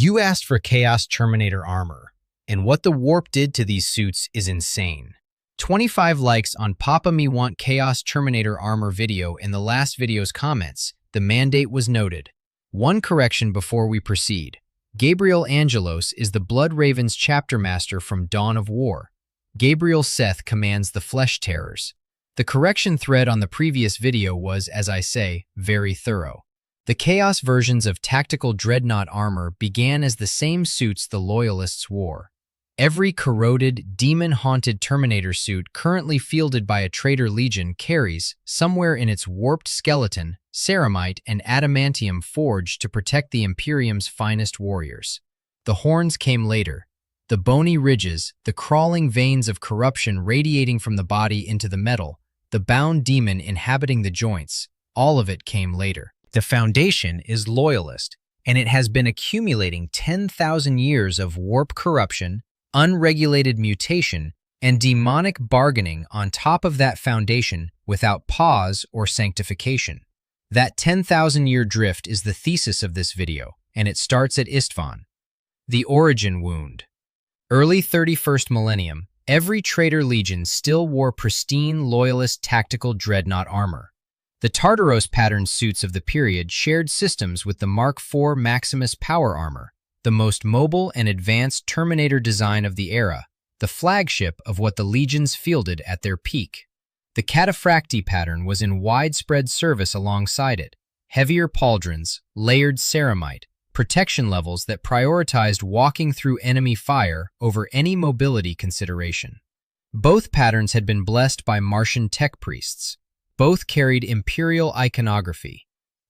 You asked for Chaos Terminator armor, and what the warp did to these suits is insane. 25 likes on Papa Me Want Chaos Terminator armor video in the last video's comments. The mandate was noted. One correction before we proceed. Gabriel Angelos is the Blood Ravens chapter master from Dawn of War. Gabriel Seth commands the Flesh Terrors. The correction thread on the previous video was, as I say, very thorough. The Chaos versions of Tactical Dreadnought armor began as the same suits the Loyalists wore. Every corroded, demon-haunted Terminator suit currently fielded by a Traitor Legion carries, somewhere in its warped skeleton, ceramite and adamantium forged to protect the Imperium's finest warriors. The horns came later. The bony ridges, the crawling veins of corruption radiating from the body into the metal, the bound demon inhabiting the joints, all of it came later. The foundation is Loyalist, and it has been accumulating 10,000 years of warp corruption, unregulated mutation, and demonic bargaining on top of that foundation without pause or sanctification. That 10,000-year drift is the thesis of this video, and it starts at Istvan. The origin wound. Early 31st millennium, every Traitor Legion still wore pristine Loyalist tactical dreadnought armor. The Tartaros pattern suits of the period shared systems with the Mark IV Maximus power armor, the most mobile and advanced Terminator design of the era, the flagship of what the Legions fielded at their peak. The Cataphracti pattern was in widespread service alongside it, heavier pauldrons, layered ceramite, protection levels that prioritized walking through enemy fire over any mobility consideration. Both patterns had been blessed by Martian tech priests. Both carried imperial iconography.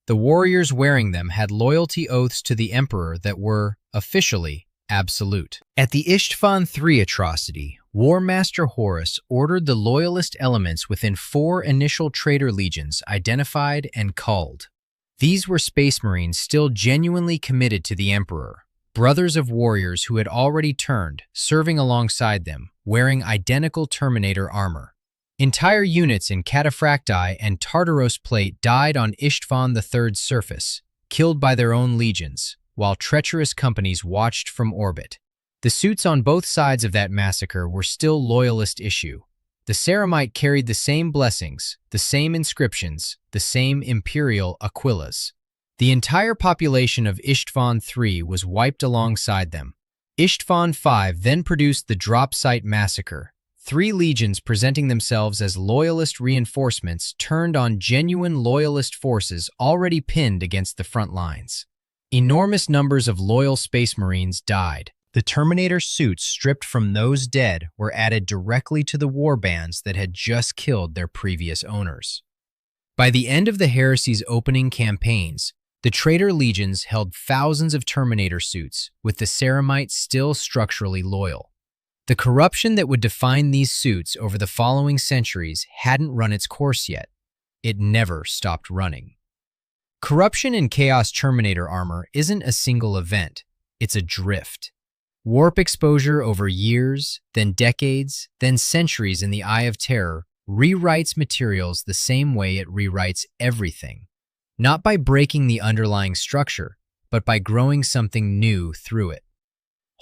The warriors wearing them had loyalty oaths to the Emperor that were, officially, absolute. At the Istvan III atrocity, War Master Horus ordered the Loyalist elements within 4 initial Traitor Legions identified and culled. These were Space Marines still genuinely committed to the Emperor, brothers of warriors who had already turned, serving alongside them, wearing identical Terminator armor. Entire units in Cataphracti and Tartaros plate died on Istvan III's surface, killed by their own legions, while treacherous companies watched from orbit. The suits on both sides of that massacre were still Loyalist issue. The ceramite carried the same blessings, the same inscriptions, the same imperial aquillas. The entire population of Istvan III was wiped alongside them. Istvan V then produced the Drop Site Massacre. 3 legions presenting themselves as Loyalist reinforcements turned on genuine Loyalist forces already pinned against the front lines. Enormous numbers of loyal Space Marines died. The Terminator suits stripped from those dead were added directly to the warbands that had just killed their previous owners. By the end of the Heresy's opening campaigns, the Traitor Legions held thousands of Terminator suits, with the ceramite still structurally loyal. The corruption that would define these suits over the following centuries hadn't run its course yet. It never stopped running. Corruption in Chaos Terminator armor isn't a single event, it's a drift. Warp exposure over years, then decades, then centuries in the Eye of Terror rewrites materials the same way it rewrites everything. Not by breaking the underlying structure, but by growing something new through it.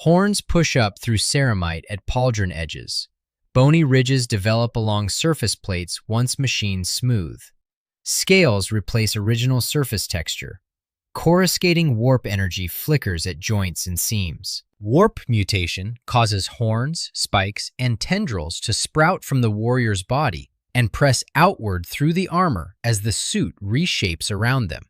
Horns push up through ceramite at pauldron edges. Bony ridges develop along surface plates once machined smooth. Scales replace original surface texture. Coruscating warp energy flickers at joints and seams. Warp mutation causes horns, spikes, and tendrils to sprout from the warrior's body and press outward through the armor as the suit reshapes around them.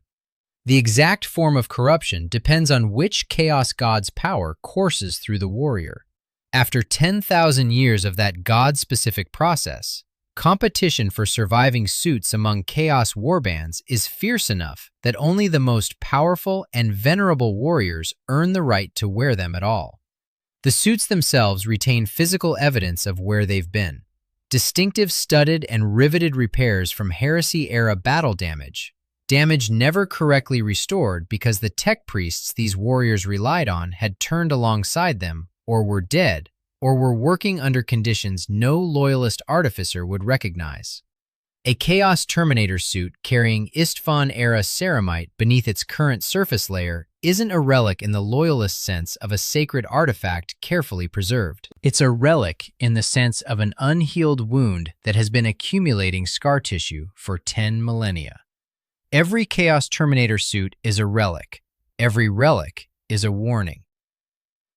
The exact form of corruption depends on which Chaos God's power courses through the warrior. After 10,000 years of that God-specific process, competition for surviving suits among Chaos warbands is fierce enough that only the most powerful and venerable warriors earn the right to wear them at all. The suits themselves retain physical evidence of where they've been. Distinctive studded and riveted repairs from Heresy-era battle damage never correctly restored because the tech priests these warriors relied on had turned alongside them, or were dead, or were working under conditions no Loyalist artificer would recognize. A Chaos Terminator suit carrying Istvan-era ceramite beneath its current surface layer isn't a relic in the loyalist sense of a sacred artifact carefully preserved. It's a relic in the sense of an unhealed wound that has been accumulating scar tissue for 10 millennia. Every Chaos Terminator suit is a relic. Every relic is a warning.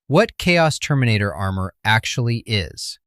What Chaos Terminator armor actually is.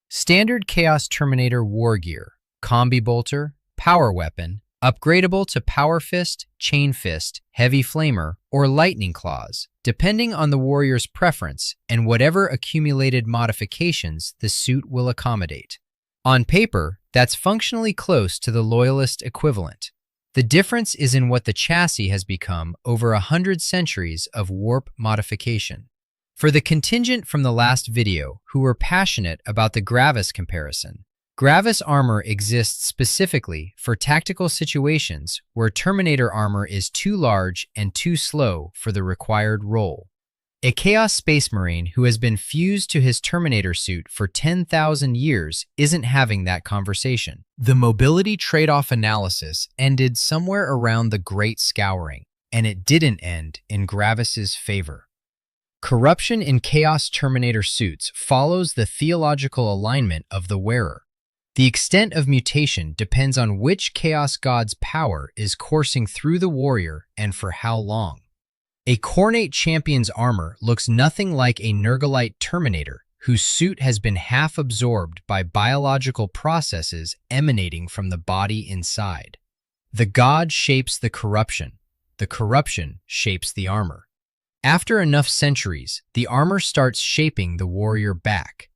Standard Chaos Terminator war gear, combi bolter, power weapon, upgradable to Power Fist, Chain Fist, Heavy Flamer, or Lightning Claws, depending on the warrior's preference and whatever accumulated modifications the suit will accommodate. On paper, that's functionally close to the Loyalist equivalent. The difference is in what the chassis has become over 100 centuries of warp modification. For the contingent from the last video who were passionate about the Gravis comparison, Gravis armor exists specifically for tactical situations where Terminator armor is too large and too slow for the required role. A Chaos Space Marine who has been fused to his Terminator suit for 10,000 years isn't having that conversation. The mobility trade-off analysis ended somewhere around the Great Scouring, and it didn't end in Gravis's favor. Corruption in Chaos Terminator suits follows the theological alignment of the wearer. The extent of mutation depends on which Chaos God's power is coursing through the warrior and for how long. A Cornate Champion's armor looks nothing like a Nergalite Terminator whose suit has been half absorbed by biological processes emanating from the body inside. The god shapes the corruption shapes the armor. After enough centuries, the armor starts shaping the warrior back.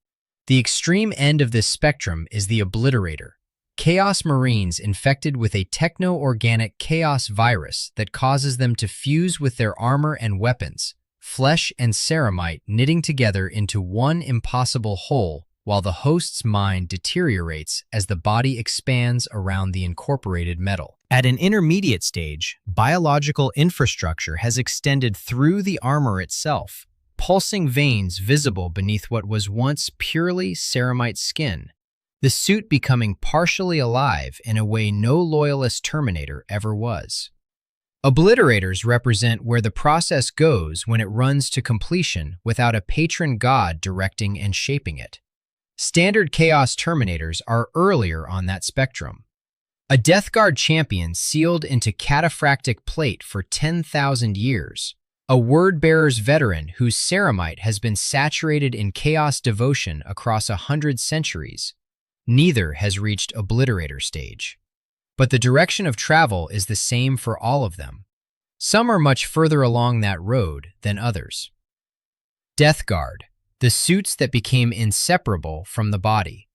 The extreme end of this spectrum is the obliterator, Chaos Marines infected with a techno-organic chaos virus that causes them to fuse with their armor and weapons, flesh and ceramite knitting together into one impossible whole while the host's mind deteriorates as the body expands around the incorporated metal. At an intermediate stage, biological infrastructure has extended through the armor itself, pulsing veins visible beneath what was once purely ceramite skin, the suit becoming partially alive in a way no loyalist Terminator ever was. Obliterators represent where the process goes when it runs to completion without a patron god directing and shaping it. Standard Chaos Terminators are earlier on that spectrum. A Death Guard champion sealed into cataphractic plate for 10,000 years, a Wordbearers veteran whose ceramite has been saturated in chaos devotion across 100 centuries. Neither has reached obliterator stage. But the direction of travel is the same for all of them. Some are much further along that road than others. Death Guard, the suits that became inseparable from the body.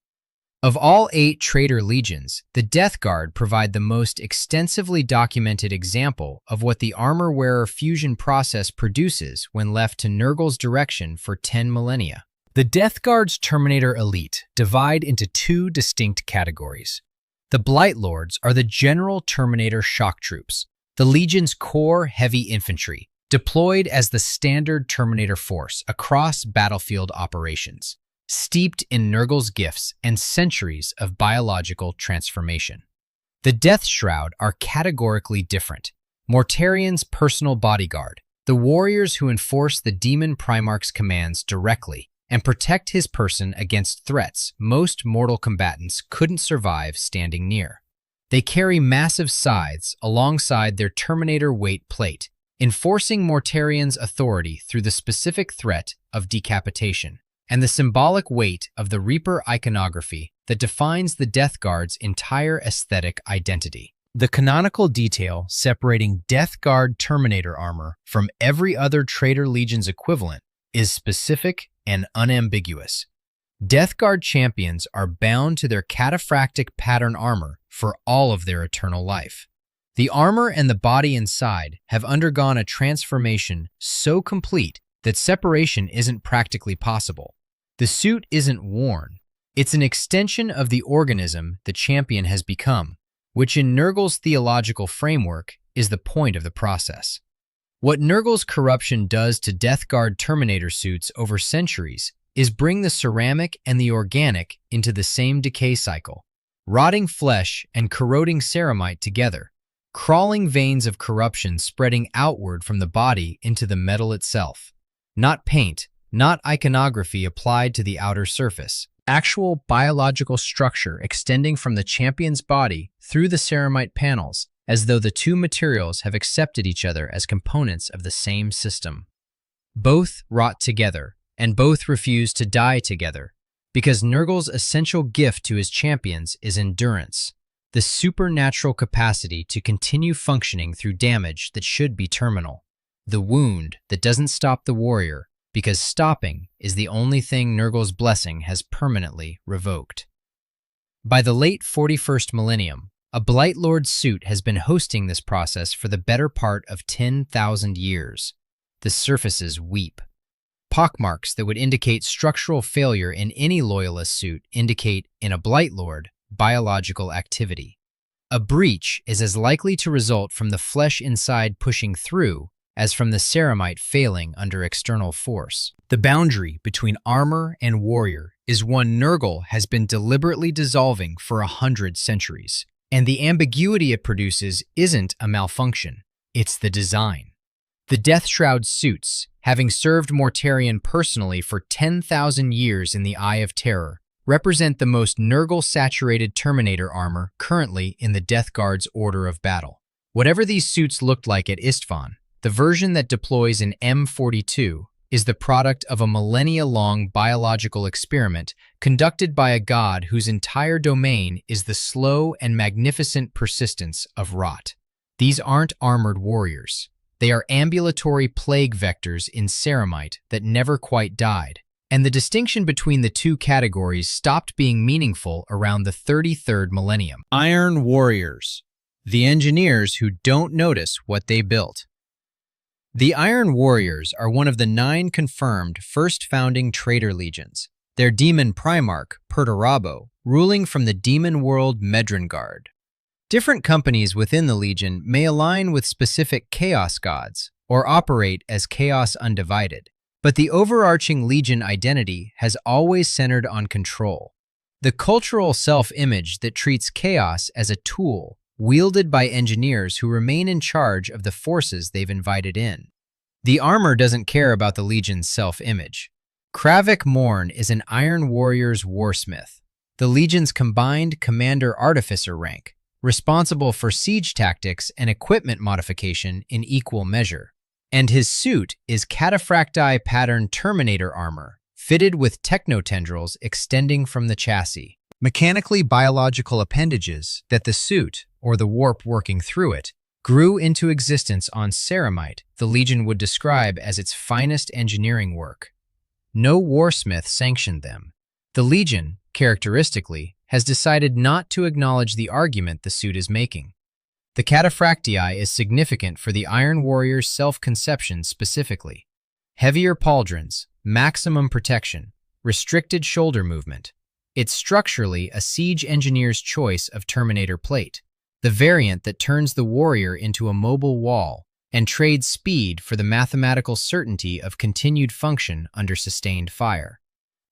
Of all 8 traitor legions, the Death Guard provide the most extensively documented example of what the armor-wearer fusion process produces when left to Nurgle's direction for 10 millennia. The Death Guard's Terminator elite divide into 2 distinct categories. The Blight Lords are the general Terminator shock troops, the Legion's core heavy infantry, deployed as the standard Terminator force across battlefield operations, steeped in Nurgle's gifts and centuries of biological transformation. The Death Shroud are categorically different. Mortarian's personal bodyguard, the warriors who enforce the Demon Primarch's commands directly and protect his person against threats most mortal combatants couldn't survive standing near. They carry massive scythes alongside their Terminator weight plate, enforcing Mortarian's authority through the specific threat of decapitation and the symbolic weight of the Reaper iconography that defines the Death Guard's entire aesthetic identity. The canonical detail separating Death Guard Terminator armor from every other Traitor Legion's equivalent is specific and unambiguous. Death Guard champions are bound to their cataphractic pattern armor for all of their eternal life. The armor and the body inside have undergone a transformation so complete that separation isn't practically possible. The suit isn't worn. It's an extension of the organism the champion has become, which in Nurgle's theological framework is the point of the process. What Nurgle's corruption does to Death Guard Terminator suits over centuries is bring the ceramic and the organic into the same decay cycle, rotting flesh and corroding ceramite together, crawling veins of corruption spreading outward from the body into the metal itself. Not paint, not iconography applied to the outer surface. Actual biological structure extending from the champion's body through the ceramite panels, as though the two materials have accepted each other as components of the same system. Both rot together, and both refuse to die together, because Nurgle's essential gift to his champions is endurance, the supernatural capacity to continue functioning through damage that should be terminal, the wound that doesn't stop the warrior, because stopping is the only thing Nurgle's blessing has permanently revoked. By the late 41st millennium, a Blightlord suit has been hosting this process for the better part of 10,000 years. The surfaces weep. Pockmarks that would indicate structural failure in any Loyalist suit indicate, in a Blightlord, biological activity. A breach is as likely to result from the flesh inside pushing through as from the ceramite failing under external force. The boundary between armor and warrior is one Nurgle has been deliberately dissolving for 100 centuries, and the ambiguity it produces isn't a malfunction, it's the design. The Deathshroud suits, having served Mortarion personally for 10,000 years in the Eye of Terror, represent the most Nurgle-saturated Terminator armor currently in the Death Guard's order of battle. Whatever these suits looked like at Istvan, the version that deploys in M42 is the product of a millennia-long biological experiment conducted by a god whose entire domain is the slow and magnificent persistence of rot. These aren't armored warriors. They are ambulatory plague vectors in ceramite that never quite died, and the distinction between the two categories stopped being meaningful around the 33rd millennium. Iron Warriors, the engineers who don't notice what they built. The Iron Warriors are one of the 9 confirmed first founding traitor legions, their demon primarch, Perturabo, ruling from the demon world Medrengard. Different companies within the legion may align with specific chaos gods or operate as chaos undivided, but the overarching legion identity has always centered on control. The cultural self-image that treats chaos as a tool wielded by engineers who remain in charge of the forces they've invited in. The armor doesn't care about the Legion's self-image. Kravik Morn is an Iron Warrior's warsmith, the Legion's combined commander-artificer rank, responsible for siege tactics and equipment modification in equal measure. And his suit is cataphracti pattern Terminator armor, fitted with technotendrils extending from the chassis. Mechanically biological appendages that the suit, or the warp working through it, grew into existence on ceramite the Legion would describe as its finest engineering work. No warsmith sanctioned them. The Legion, characteristically, has decided not to acknowledge the argument the suit is making. The cataphractii is significant for the Iron Warrior's self-conception specifically. Heavier pauldrons, maximum protection, restricted shoulder movement. It's structurally a siege engineer's choice of Terminator plate, the variant that turns the warrior into a mobile wall and trades speed for the mathematical certainty of continued function under sustained fire.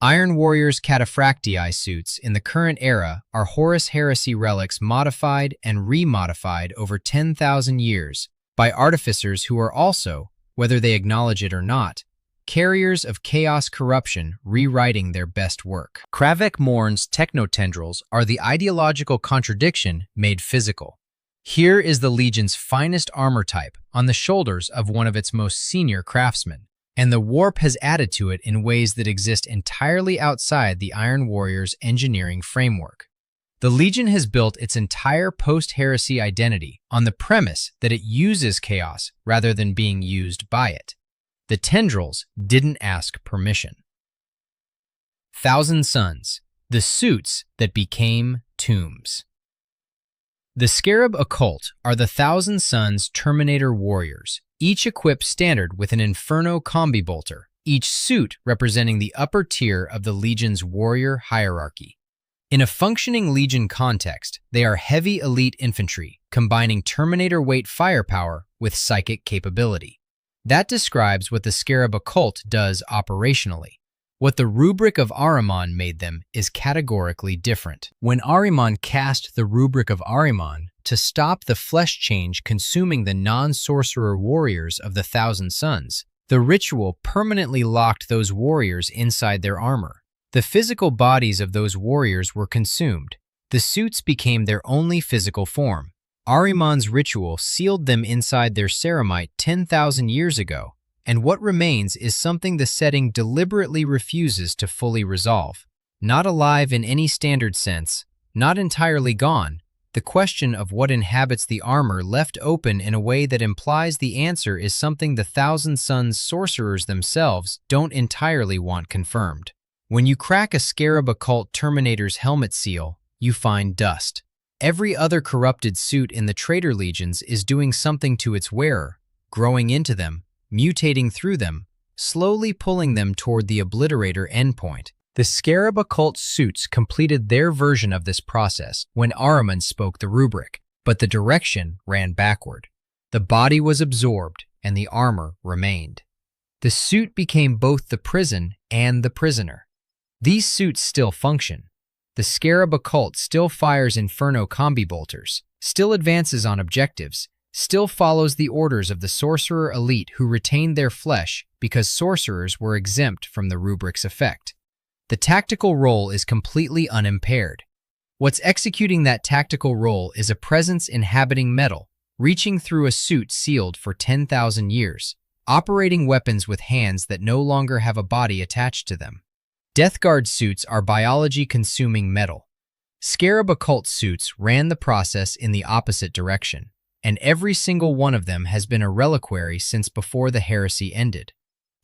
Iron Warrior's cataphractii suits in the current era are Horus Heresy relics modified and remodified over 10,000 years by artificers who are also, whether they acknowledge it or not, carriers of chaos corruption rewriting their best work. Kravik Morn's technotendrils are the ideological contradiction made physical. Here is the Legion's finest armor type on the shoulders of one of its most senior craftsmen, and the warp has added to it in ways that exist entirely outside the Iron Warrior's engineering framework. The Legion has built its entire post-heresy identity on the premise that it uses chaos rather than being used by it. The tendrils didn't ask permission. Thousand Suns, the suits that became tombs. The Scarab Occult are the Thousand Suns Terminator warriors, each equipped standard with an Inferno combi bolter, each suit representing the upper tier of the Legion's warrior hierarchy. In a functioning Legion context, they are heavy elite infantry, combining Terminator weight firepower with psychic capability. That describes what the Scarab Occult does operationally. What the rubric of Ahriman made them is categorically different. When Ahriman cast the rubric of Ahriman, to stop the flesh change consuming the non-sorcerer warriors of the Thousand Suns. The ritual permanently locked those warriors inside their armor. The physical bodies of those warriors were consumed. The suits became their only physical form. Ahriman's ritual sealed them inside their ceramite 10,000 years ago, and what remains is something the setting deliberately refuses to fully resolve. Not alive in any standard sense, not entirely gone, the question of what inhabits the armor left open in a way that implies the answer is something the Thousand Suns sorcerers themselves don't entirely want confirmed. When you crack a Scarab Occult Terminator's helmet seal, you find dust. Every other corrupted suit in the Traitor Legions is doing something to its wearer, growing into them, mutating through them, slowly pulling them toward the obliterator endpoint. The Scarab Occult suits completed their version of this process when Ahriman spoke the rubric, but the direction ran backward. The body was absorbed and the armor remained. The suit became both the prison and the prisoner. These suits still function. The Scarab Occult still fires Inferno combi bolters, still advances on objectives, still follows the orders of the sorcerer elite who retained their flesh because sorcerers were exempt from the rubric's effect. The tactical role is completely unimpaired. What's executing that tactical role is a presence inhabiting metal, reaching through a suit sealed for 10,000 years, operating weapons with hands that no longer have a body attached to them. Death Guard suits are biology-consuming metal. Scarab Occult suits ran the process in the opposite direction, and every single one of them has been a reliquary since before the heresy ended.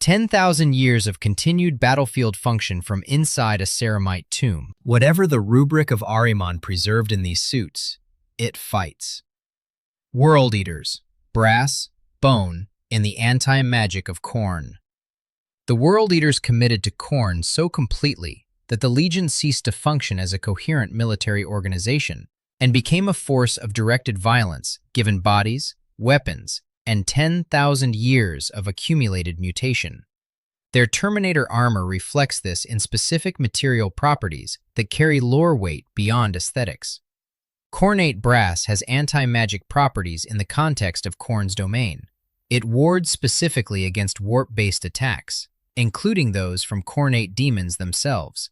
10,000 years of continued battlefield function from inside a ceramite tomb. Whatever the rubric of Ahriman preserved in these suits, it fights. Worldeaters, brass, bone, in the anti-magic of Khorne. The Worldeaters committed to Khorne so completely that the Legion ceased to function as a coherent military organization and became a force of directed violence given bodies, weapons, and 10,000 years of accumulated mutation. Their Terminator armor reflects this in specific material properties that carry lore weight beyond aesthetics. Khornate brass has anti-magic properties in the context of Khorne's domain. It wards specifically against warp-based attacks, including those from Khornate demons themselves.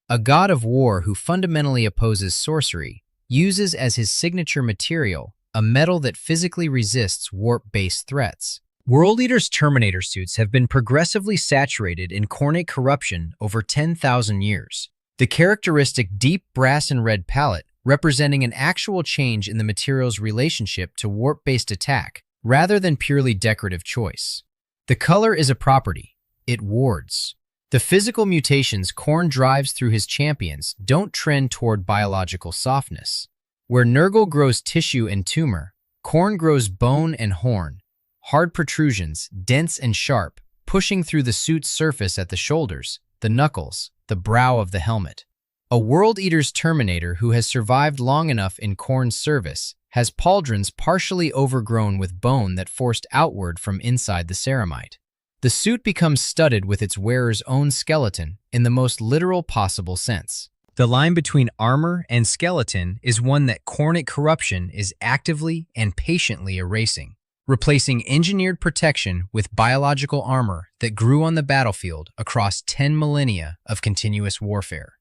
A god of war who fundamentally opposes sorcery uses as his signature material a metal that physically resists warp-based threats. Worldeaters' Terminator suits have been progressively saturated in Khornate corruption over 10,000 years. The characteristic deep brass and red palette representing an actual change in the material's relationship to warp-based attack rather than purely decorative choice. The color is a property. It wards. The physical mutations Khorne drives through his champions don't trend toward biological softness. Where Nurgle grows tissue and tumor, Khorne grows bone and horn, hard protrusions, dense and sharp, pushing through the suit's surface at the shoulders, the knuckles, the brow of the helmet. A Worldeater's Terminator who has survived long enough in Khorne's service has pauldrons partially overgrown with bone that forced outward from inside the ceramite. The suit becomes studded with its wearer's own skeleton in the most literal possible sense. The line between armor and skeleton is one that Khornate corruption is actively and patiently erasing, replacing engineered protection with biological armor that grew on the battlefield across 10 millennia of continuous warfare.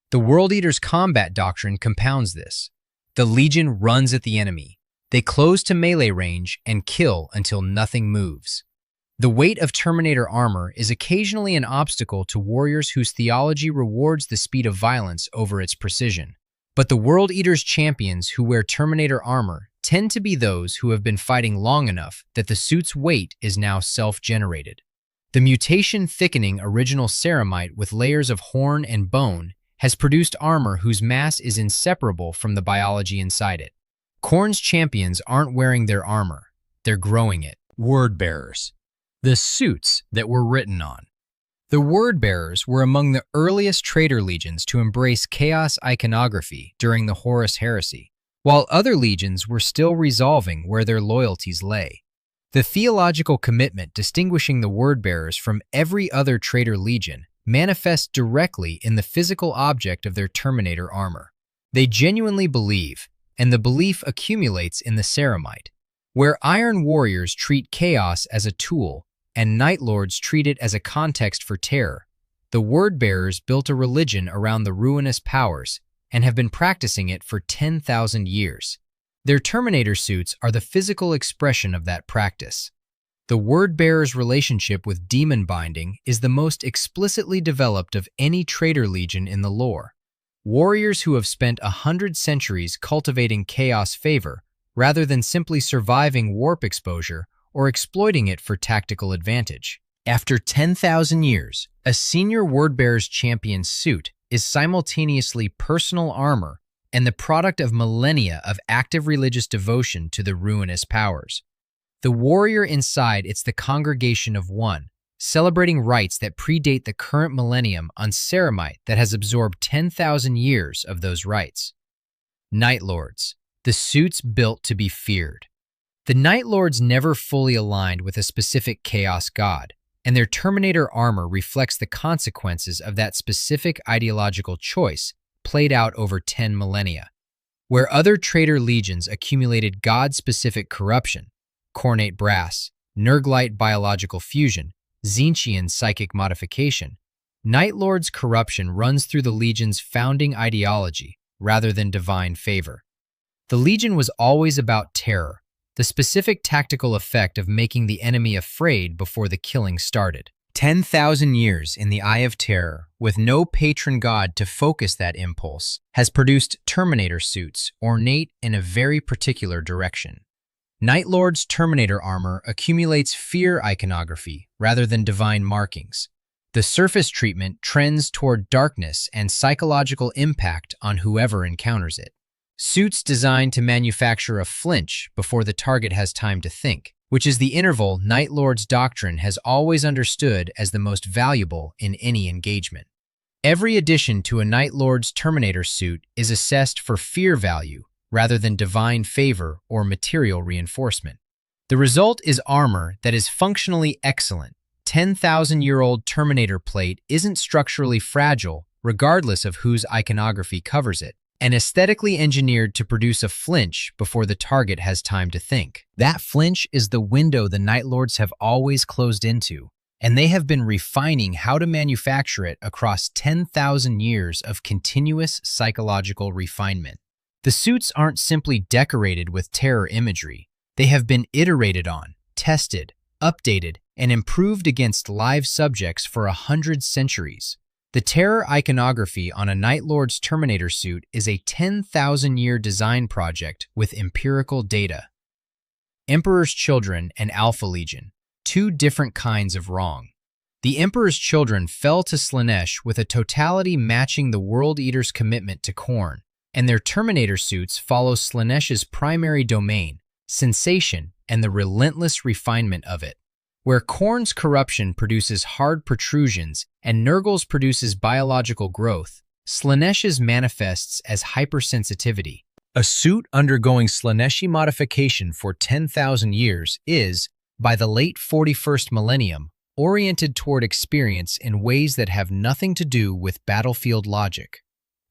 The Worldeaters' combat doctrine compounds this. The Legion runs at the enemy. They close to melee range and kill until nothing moves. The weight of Terminator armor is occasionally an obstacle to warriors whose theology rewards the speed of violence over its precision. But the Worldeaters' champions who wear Terminator armor tend to be those who have been fighting long enough that the suit's weight is now self-generated. The mutation thickening original ceramite with layers of horn and bone has produced armor whose mass is inseparable from the biology inside it. Khorne's champions aren't wearing their armor, they're growing it. Wordbearers. The suits that were written on. The Wordbearers were among the earliest traitor legions to embrace chaos iconography during the Horus Heresy, while other legions were still resolving where their loyalties lay. The theological commitment distinguishing the Wordbearers from every other traitor legion manifests directly in the physical object of their Terminator armor. They genuinely believe, and the belief accumulates in the ceramite, where Iron Warriors treat chaos as a tool and Night Lords treat it as a context for terror. The Wordbearers built a religion around the ruinous powers and have been practicing it for 10,000 years. Their Terminator suits are the physical expression of that practice. The Wordbearers' relationship with demon binding is the most explicitly developed of any traitor legion in the lore. Warriors who have spent 100 centuries cultivating chaos favor rather than simply surviving warp exposure or exploiting it for tactical advantage. After 10,000 years, a senior Wordbearers champion's suit is simultaneously personal armor and the product of millennia of active religious devotion to the ruinous powers. The warrior inside it's the congregation of one, celebrating rites that predate the current millennium on ceramite that has absorbed 10,000 years of those rites. Night Lords, the suits built to be feared. The Night Lords never fully aligned with a specific chaos god, and their Terminator armor reflects the consequences of that specific ideological choice played out over 10 millennia. Where other traitor legions accumulated god-specific corruption, Cornate brass, Nerglite biological fusion, Zinchian psychic modification, Night Lord's corruption runs through the Legion's founding ideology rather than divine favor. The Legion was always about terror, the specific tactical effect of making the enemy afraid before the killing started. 10,000 years in the Eye of Terror, with no patron god to focus that impulse, has produced Terminator suits ornate in a very particular direction. Night Lord's Terminator armor accumulates fear iconography rather than divine markings. The surface treatment trends toward darkness and psychological impact on whoever encounters it. Suits designed to manufacture a flinch before the target has time to think, which is the interval Night Lord's doctrine has always understood as the most valuable in any engagement. Every addition to a Night Lord's Terminator suit is assessed for fear value rather than divine favor or material reinforcement. The result is armor that is functionally excellent. 10,000-year-old Terminator plate isn't structurally fragile regardless of whose iconography covers it, and aesthetically engineered to produce a flinch before the target has time to think. That flinch is the window the Night Lords have always closed into, and they have been refining how to manufacture it across 10,000 years of continuous psychological refinement. The suits aren't simply decorated with terror imagery. They have been iterated on, tested, updated, and improved against live subjects for 100 centuries. The terror iconography on a Night Lord's Terminator suit is a 10,000-year design project with empirical data. Emperor's Children and Alpha Legion, two different kinds of wrong. The Emperor's Children fell to Slaanesh with a totality matching the Worldeaters' commitment to Khorne, and their Terminator suits follow Slaanesh's primary domain, sensation, and the relentless refinement of it. Where Khorne's corruption produces hard protrusions and Nurgle's produces biological growth, Slaanesh's manifests as hypersensitivity. A suit undergoing Slaaneshi modification for 10,000 years is, by the late 41st millennium, oriented toward experience in ways that have nothing to do with battlefield logic.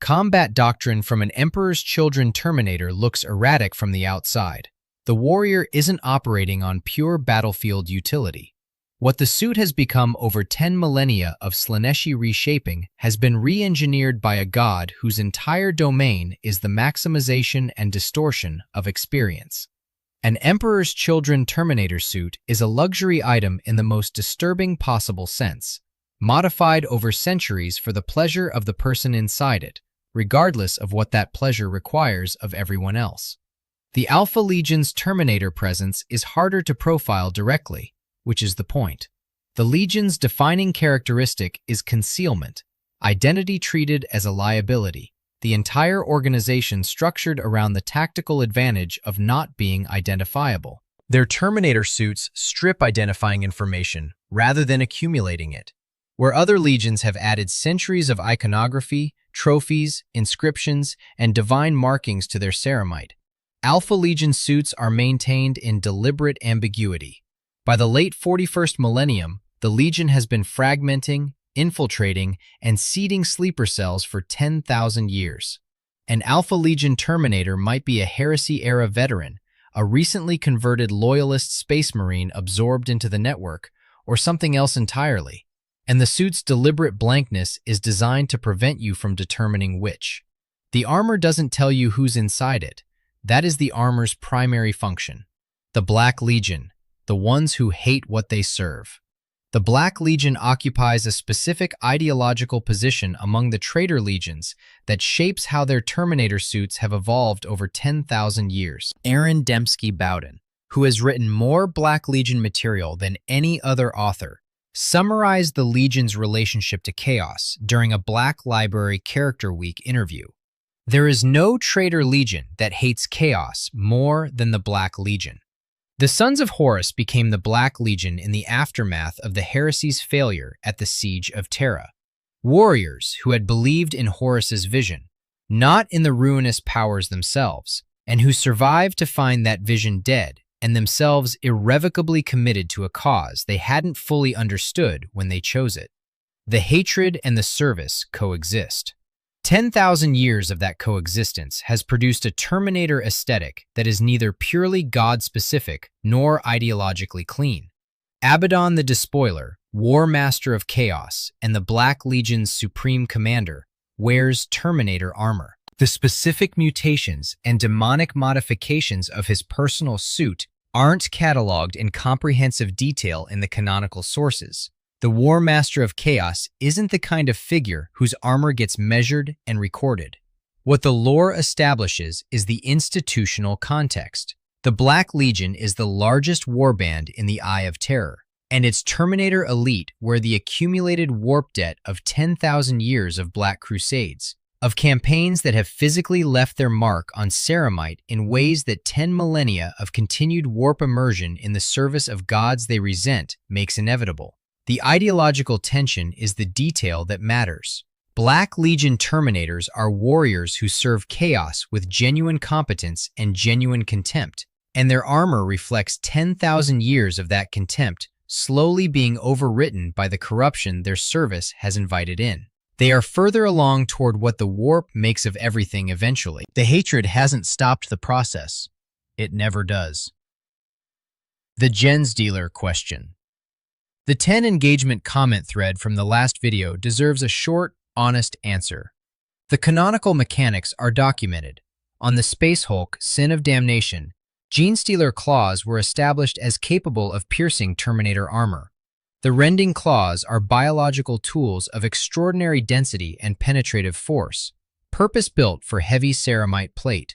Combat doctrine from an Emperor's Children Terminator looks erratic from the outside. The warrior isn't operating on pure battlefield utility. What the suit has become over 10 millennia of Slaaneshi reshaping has been re-engineered by a god whose entire domain is the maximization and distortion of experience. An Emperor's Children Terminator suit is a luxury item in the most disturbing possible sense, modified over centuries for the pleasure of the person inside it, regardless of what that pleasure requires of everyone else. The Alpha Legion's Terminator presence is harder to profile directly, which is the point. The Legion's defining characteristic is concealment, identity treated as a liability, the entire organization structured around the tactical advantage of not being identifiable. Their Terminator suits strip identifying information rather than accumulating it. Where other legions have added centuries of iconography, trophies, inscriptions, and divine markings to their ceramite, Alpha Legion suits are maintained in deliberate ambiguity. By the late 41st millennium, the Legion has been fragmenting, infiltrating, and seeding sleeper cells for 10,000 years. An Alpha Legion Terminator might be a Heresy-era veteran, a recently converted loyalist space marine absorbed into the network, or something else entirely. And the suit's deliberate blankness is designed to prevent you from determining which. The armor doesn't tell you who's inside it. That is the armor's primary function. The Black Legion, the ones who hate what they serve. The Black Legion occupies a specific ideological position among the traitor legions that shapes how their Terminator suits have evolved over 10,000 years. Aaron Dembski Bowden, who has written more Black Legion material than any other author, summarized the Legion's relationship to chaos during a Black Library Character Week interview. There is no traitor legion that hates chaos more than the Black Legion. The Sons of Horus became the Black Legion in the aftermath of the Heresy's failure at the Siege of Terra. Warriors who had believed in Horus's vision, not in the ruinous powers themselves, and who survived to find that vision dead and themselves irrevocably committed to a cause they hadn't fully understood when they chose it. The hatred and the service coexist. 10,000 years of that coexistence has produced a Terminator aesthetic that is neither purely God-specific nor ideologically clean. Abaddon the Despoiler, War Master of Chaos, and the Black Legion's Supreme Commander, wears Terminator armor. The specific mutations and demonic modifications of his personal suit aren't cataloged in comprehensive detail in the canonical sources. The War Master of Chaos isn't the kind of figure whose armor gets measured and recorded. What the lore establishes is the institutional context. The Black Legion is the largest warband in the Eye of Terror, and its Terminator elite wear the accumulated warp debt of 10,000 years of Black Crusades, of campaigns that have physically left their mark on Ceramite in ways that 10 millennia of continued warp immersion in the service of gods they resent makes inevitable. The ideological tension is the detail that matters. Black Legion Terminators are warriors who serve chaos with genuine competence and genuine contempt, and their armor reflects 10,000 years of that contempt slowly being overwritten by the corruption their service has invited in. They are further along toward what the warp makes of everything eventually. The hatred hasn't stopped the process. It never does. The genestealer question. The 10 engagement comment thread from the last video deserves a short, honest answer. The canonical mechanics are documented. On the Space Hulk, Sin of Damnation, genestealer claws were established as capable of piercing Terminator armor. The rending claws are biological tools of extraordinary density and penetrative force, purpose-built for heavy ceramite plate.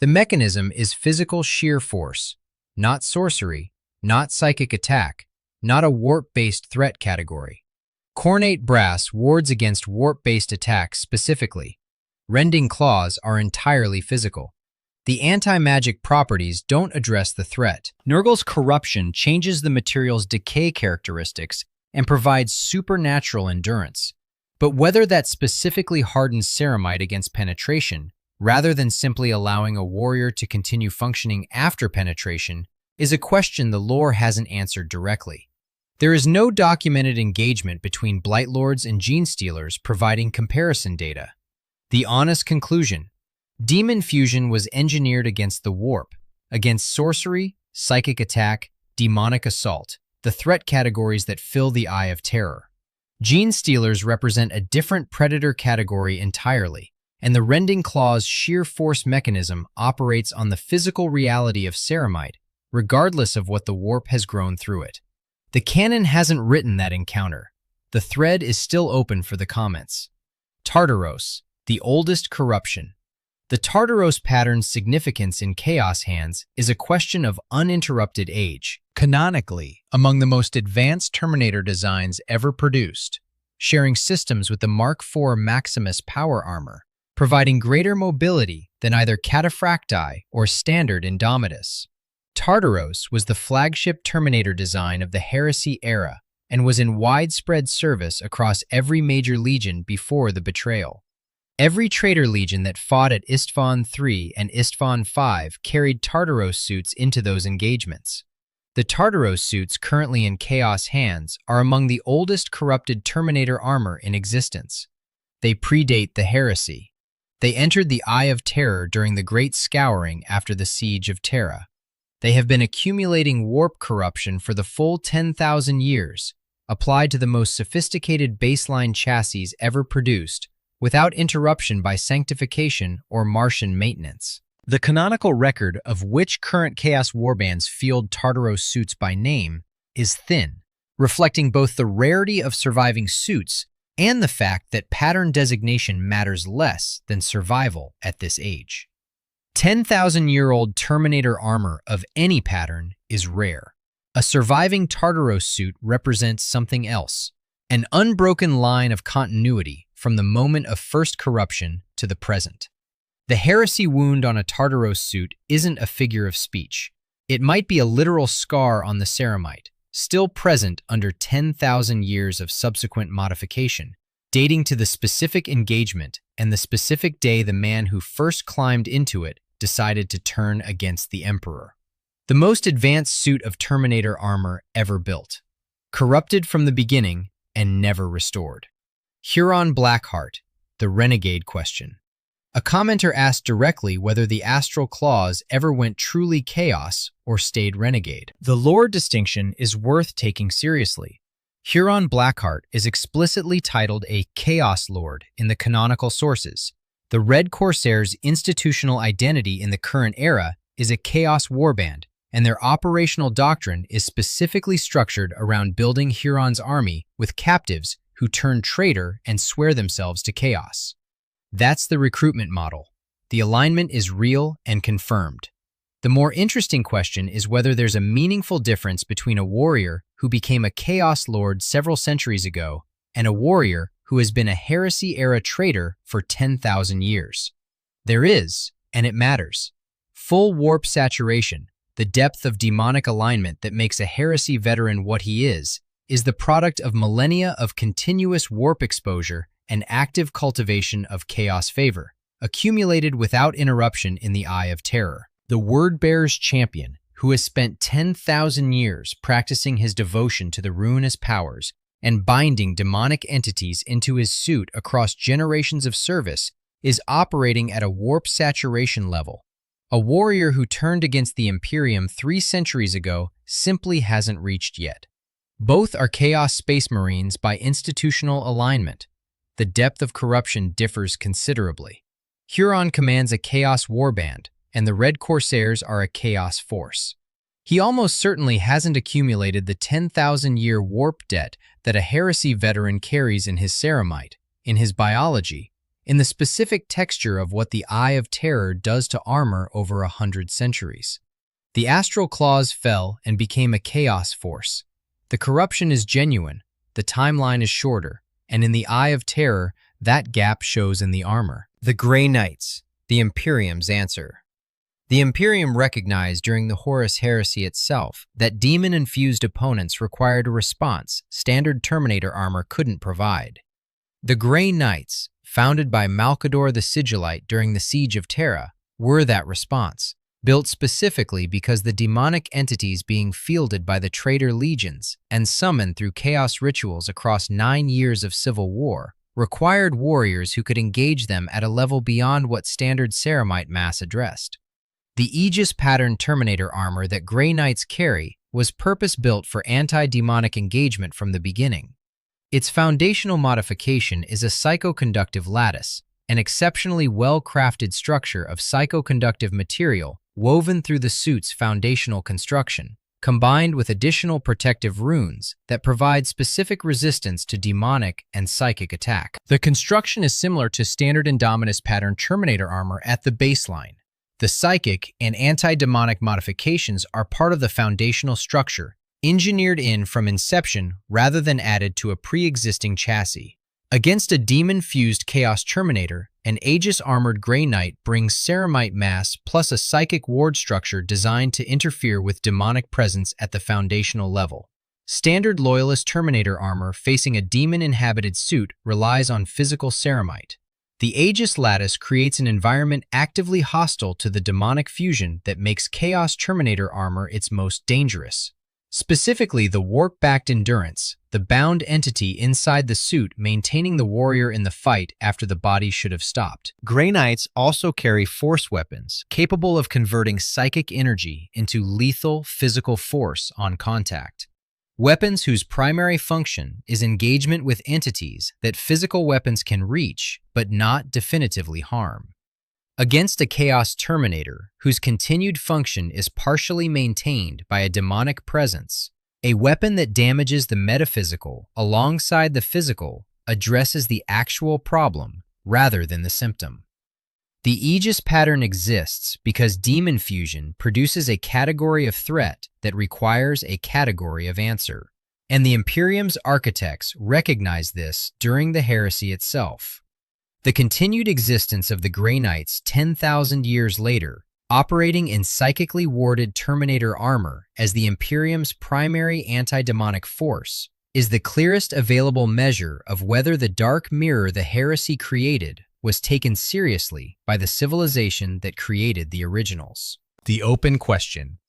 The mechanism is physical shear force, not sorcery, not psychic attack, not a warp-based threat category. Cornate brass wards against warp-based attacks specifically. Rending claws are entirely physical. The anti-magic properties don't address the threat. Nurgle's corruption changes the material's decay characteristics and provides supernatural endurance. But whether that specifically hardens ceramite against penetration, rather than simply allowing a warrior to continue functioning after penetration, is a question the lore hasn't answered directly. There is no documented engagement between Blightlords and genestealers providing comparison data. The honest conclusion: demon fusion was engineered against the warp, against sorcery, psychic attack, demonic assault, the threat categories that fill the Eye of Terror. Genestealers represent a different predator category entirely, and the Rending Claw's sheer force mechanism operates on the physical reality of ceramite, regardless of what the warp has grown through it. The canon hasn't written that encounter. The thread is still open for the comments. Tartaros, the oldest corruption. The Tartaros pattern's significance in Chaos hands is a question of uninterrupted age. Canonically, among the most advanced Terminator designs ever produced, sharing systems with the Mark IV Maximus power armor, providing greater mobility than either Cataphracti or standard Indomitus. Tartaros was the flagship Terminator design of the Heresy era and was in widespread service across every major legion before the betrayal. Every traitor legion that fought at Isstvan III and Isstvan V carried Tartaros suits into those engagements. The Tartaros suits currently in Chaos hands are among the oldest corrupted Terminator armor in existence. They predate the Heresy. They entered the Eye of Terror during the Great Scouring after the Siege of Terra. They have been accumulating warp corruption for the full 10,000 years, applied to the most sophisticated baseline chassis ever produced, without interruption by sanctification or Martian maintenance. The canonical record of which current Chaos Warbands field Tartaros suits by name is thin, reflecting both the rarity of surviving suits and the fact that pattern designation matters less than survival at this age. 10,000-year-old Terminator armor of any pattern is rare. A surviving Tartaros suit represents something else, an unbroken line of continuity from the moment of first corruption to the present. The heresy wound on a Tartaros suit isn't a figure of speech. It might be a literal scar on the ceramite, still present under 10,000 years of subsequent modification, dating to the specific engagement and the specific day the man who first climbed into it decided to turn against the Emperor. The most advanced suit of Terminator armor ever built, corrupted from the beginning and never restored. Huron Blackheart, the Renegade question. A commenter asked directly whether the Astral Claws ever went truly Chaos or stayed Renegade. The lore distinction is worth taking seriously. Huron Blackheart is explicitly titled a Chaos Lord in the canonical sources. The Red Corsair's institutional identity in the current era is a Chaos Warband, and their operational doctrine is specifically structured around building Huron's army with captives who turn traitor and swear themselves to Chaos. That's the recruitment model. The alignment is real and confirmed. The more interesting question is whether there's a meaningful difference between a warrior who became a Chaos Lord several centuries ago and a warrior who has been a heresy-era traitor for 10,000 years. There is, and it matters. Full warp saturation, the depth of demonic alignment that makes a heresy veteran what he is the product of millennia of continuous warp exposure and active cultivation of chaos favor, accumulated without interruption in the Eye of Terror. The Wordbearers champion, who has spent 10,000 years practicing his devotion to the ruinous powers and binding demonic entities into his suit across generations of service, is operating at a warp saturation level. A warrior who turned against the Imperium 3 centuries ago simply hasn't reached yet. Both are Chaos Space Marines by institutional alignment. The depth of corruption differs considerably. Huron commands a Chaos Warband, and the Red Corsairs are a Chaos Force. He almost certainly hasn't accumulated the 10,000-year warp debt that a heresy veteran carries in his ceramite, in his biology, in the specific texture of what the Eye of Terror does to armor over 100 centuries. The Astral Claws fell and became a Chaos Force. The corruption is genuine, the timeline is shorter, and in the Eye of Terror, that gap shows in the armor. The Grey Knights, the Imperium's answer. The Imperium recognized during the Horus Heresy itself that demon-infused opponents required a response standard Terminator armor couldn't provide. The Grey Knights, founded by Malcador the Sigillite during the Siege of Terra, were that response, built specifically because the demonic entities being fielded by the traitor legions and summoned through chaos rituals across 9 years of civil war required warriors who could engage them at a level beyond what standard ceramite mass addressed. The Aegis pattern Terminator armor that Grey Knights carry was purpose-built for anti-demonic engagement from the beginning. Its foundational modification is a psychoconductive lattice, an exceptionally well-crafted structure of psychoconductive material woven through the suit's foundational construction, combined with additional protective runes that provide specific resistance to demonic and psychic attack. The construction is similar to standard Indominus pattern Terminator armor at the baseline. The psychic and anti-demonic modifications are part of the foundational structure, engineered in from inception rather than added to a pre-existing chassis. Against a demon-fused Chaos Terminator, an Aegis-armored Grey Knight brings ceramite mass plus a psychic ward structure designed to interfere with demonic presence at the foundational level. Standard Loyalist Terminator armor facing a demon-inhabited suit relies on physical ceramite. The Aegis lattice creates an environment actively hostile to the demonic fusion that makes Chaos Terminator armor its most dangerous. Specifically, the warp-backed endurance, the bound entity inside the suit maintaining the warrior in the fight after the body should have stopped. Grey Knights also carry force weapons, capable of converting psychic energy into lethal physical force on contact. Weapons whose primary function is engagement with entities that physical weapons can reach, but not definitively harm. Against a Chaos Terminator, whose continued function is partially maintained by a demonic presence, a weapon that damages the metaphysical alongside the physical addresses the actual problem rather than the symptom. The Aegis pattern exists because demon fusion produces a category of threat that requires a category of answer, and the Imperium's architects recognized this during the heresy itself. The continued existence of the Grey Knights 10,000 years later, operating in psychically warded Terminator armor as the Imperium's primary anti-demonic force, is the clearest available measure of whether the dark mirror the heresy created was taken seriously by the civilization that created the originals. The open question.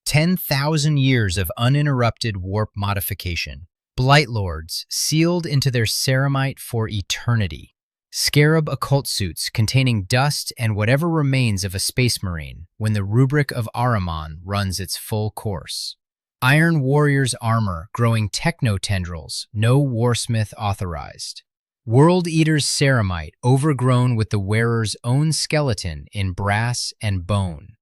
10,000 years of uninterrupted warp modification. Blightlords sealed into their ceramite for eternity. Scarab occult suits containing dust and whatever remains of a space marine when the rubric of Ahriman runs its full course. Iron Warrior's armor growing techno-tendrils, no warsmith authorized. Worldeaters ceramite overgrown with the wearer's own skeleton in brass and bone.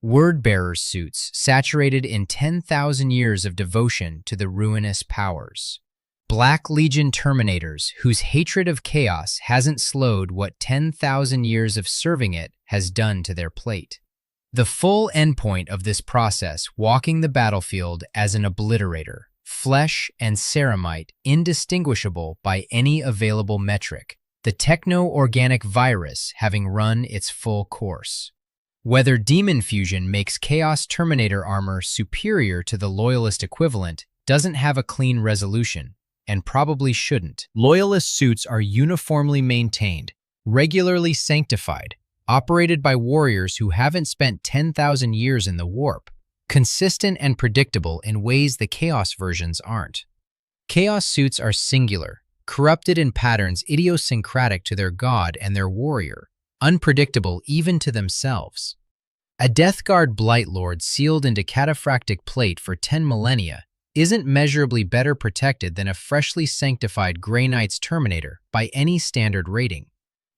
Wordbearers suits saturated in 10,000 years of devotion to the ruinous powers. Black Legion Terminators whose hatred of chaos hasn't slowed what 10,000 years of serving it has done to their plate. The full endpoint of this process walking the battlefield as an obliterator, flesh and ceramite indistinguishable by any available metric, the techno-organic virus having run its full course. Whether demon fusion makes Chaos Terminator armor superior to the Loyalist equivalent doesn't have a clean resolution, and probably shouldn't. Loyalist suits are uniformly maintained, regularly sanctified, operated by warriors who haven't spent 10,000 years in the warp, consistent and predictable in ways the Chaos versions aren't. Chaos suits are singular, corrupted in patterns idiosyncratic to their god and their warrior, unpredictable even to themselves. A Death Guard Blightlord sealed into cataphractic plate for 10 millennia isn't measurably better protected than a freshly sanctified Grey Knight's Terminator by any standard rating.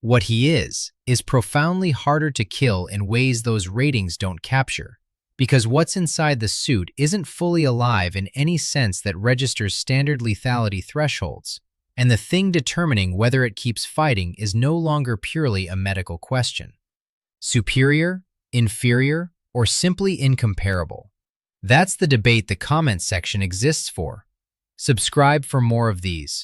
What he is profoundly harder to kill in ways those ratings don't capture, because what's inside the suit isn't fully alive in any sense that registers standard lethality thresholds, and the thing determining whether it keeps fighting is no longer purely a medical question. Superior, inferior, or simply incomparable? That's the debate the comments section exists for. Subscribe for more of these.